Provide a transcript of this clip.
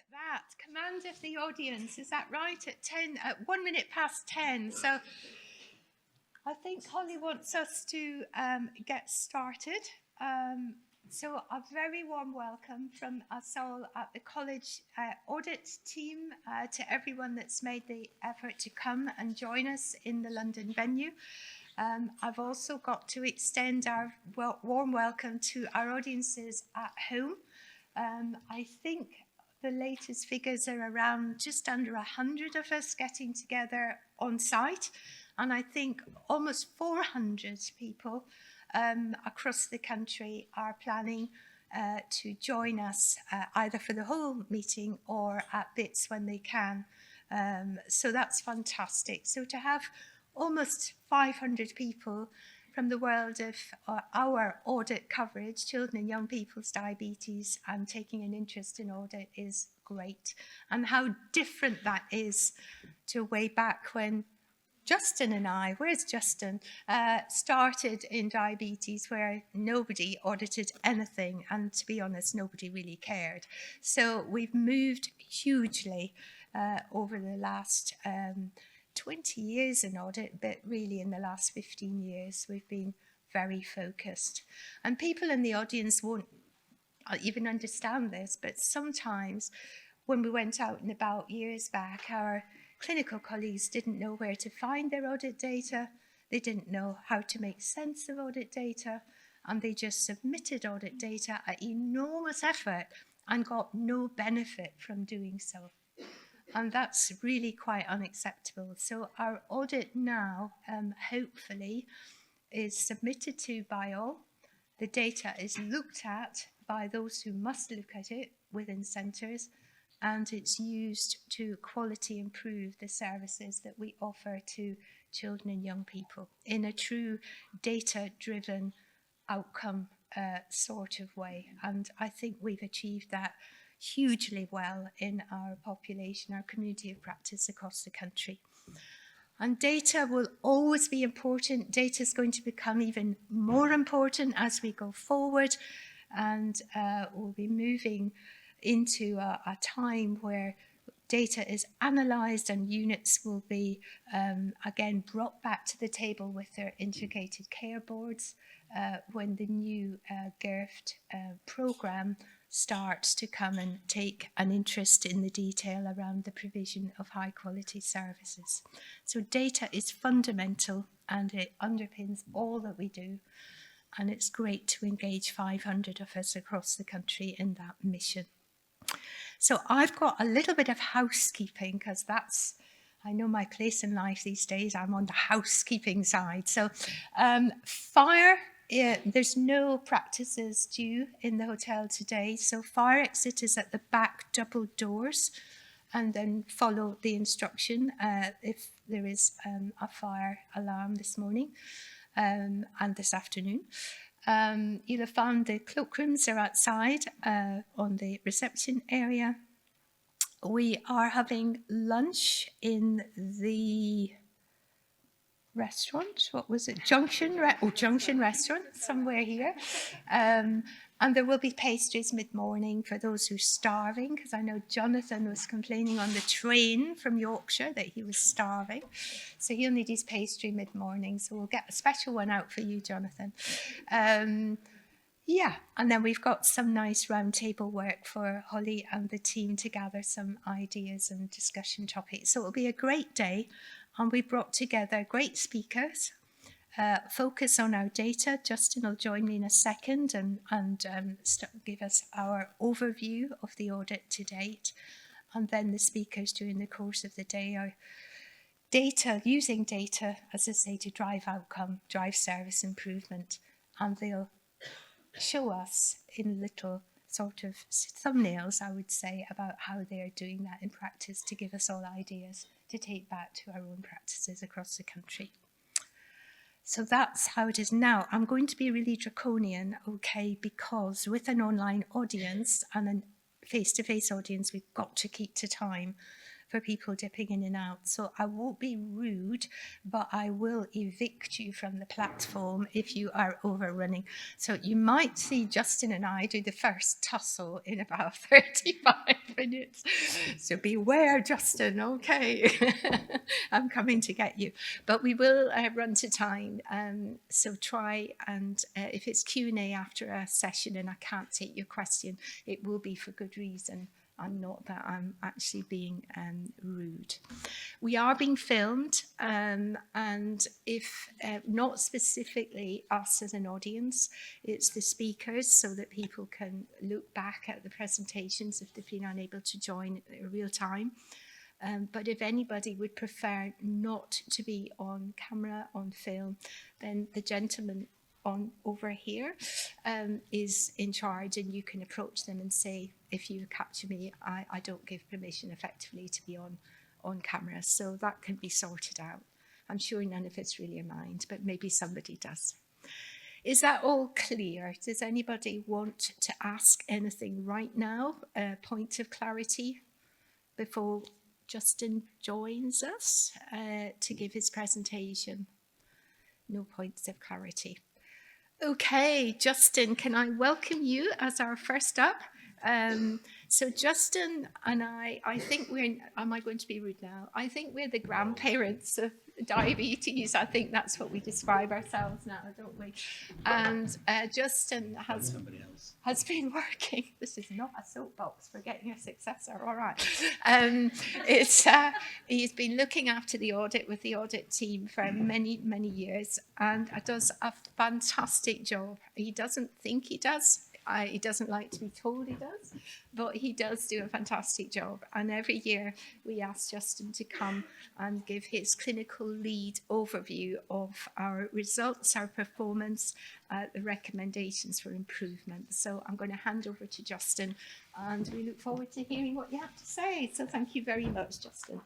at that. Command of the audience, is that right? At 1 minute past 10. So I think Holly wants us to get started. So a very warm welcome from us all at the college audit team to everyone that's made the effort to come and join us in the London venue. I've also got to extend our warm welcome to our audiences at home. I think the latest figures are around just under 100 of us getting together on site, and I think almost 400 people across the country are planning to join us either for the whole meeting or at bits when they can. So that's fantastic. So to have almost 500 people from the world of our audit coverage, children and young people's diabetes, and taking an interest in audit is great. And how different that is to way back when Justin and I, where's Justin, started in diabetes, where nobody audited anything, and to be honest, nobody really cared. So we've moved hugely over the last 20 years in audit, but really in the last 15 years, we've been very focused. And people in the audience won't even understand this, but sometimes when we went out and about years back, our clinical colleagues didn't know where to find their audit data. They didn't know how to make sense of audit data, and they just submitted audit data at enormous effort and got no benefit from doing so. And that's really quite unacceptable. So our audit now, hopefully, is submitted to by all. The data is looked at by those who must look at it within centres, and it's used to quality improve the services that we offer to children and young people in a true data-driven outcome sort of way. And I think we've achieved that hugely well in our population, our community of practice across the country. And data will always be important. Data is going to become even more important as we go forward, and we'll be moving into a time where data is analysed and units will be again brought back to the table with their integrated care boards when the new GIRFT programme starts to come and take an interest in the detail around the provision of high quality services. So data is fundamental and it underpins all that we do, and it's great to engage 500 of us across the country in that mission. So I've got a little bit of housekeeping, because that's, I know my place in life these days, I'm on the housekeeping side. So fire, there's no practices due in the hotel today, so fire exit is at the back double doors, and then follow the instruction if there is a fire alarm this morning and this afternoon. You'll have found the cloakrooms are outside on the reception area. We are having lunch in the restaurant, what was it, Junction Restaurant, somewhere here. And there will be pastries mid-morning for those who are starving, because I know Jonathan was complaining on the train from Yorkshire that he was starving. So he'll need his pastry mid-morning, so we'll get a special one out for you, Jonathan. Yeah, and then we've got some nice round table work for Holly and the team to gather some ideas and discussion topics. So it'll be a great day. And we brought together great speakers, focus on our data. Justin will join me in a second and give us our overview of the audit to date. And then the speakers during the course of the day are using data, as I say, to drive outcome, drive service improvement. And they'll show us in little sort of thumbnails, I would say, about how they are doing that in practice to give us all ideas to take back to our own practices across the country. So that's how it is now. I'm going to be really draconian, okay, because with an online audience and a face-to-face audience, we've got to keep to time. for people dipping in and out. So I won't be rude, but I will evict you from the platform if you are overrunning. So you might see Justin and I do the first tussle in about 35 minutes. So beware, Justin, okay? I'm coming to get you. But we will run to time, so try and if it's Q&A after a session and I can't take your question, it will be for good reason and not that I'm actually being rude. We are being filmed, and if not specifically us as an audience, it's the speakers so that people can look back at the presentations if they've been unable to join in real time. But if anybody would prefer not to be on camera, on film, then the gentleman on over here is in charge, and you can approach them and say, if you capture me, I don't give permission effectively to be on camera. So that can be sorted out. I'm sure none of it's really a mind, but maybe somebody does. Is that all clear? Does anybody want to ask anything right now? A point of clarity before Justin joins us to give his presentation? No points of clarity. Okay, Justin, can I welcome you as our first up? So Justin and I think am I going to be rude now? I think we're the grandparents of diabetes. I think that's what we describe ourselves now, don't we? And Justin has been working. This is not a soapbox for getting a successor, all right. He's been looking after the audit with the audit team for many, many years and does a fantastic job. He doesn't think he does. He doesn't like to be told he does, but he does do a fantastic job. And every year we ask Justin to come and give his clinical lead overview of our results, our performance, the recommendations for improvement. So I'm going to hand over to Justin, and we look forward to hearing what you have to say. So thank you very much, Justin.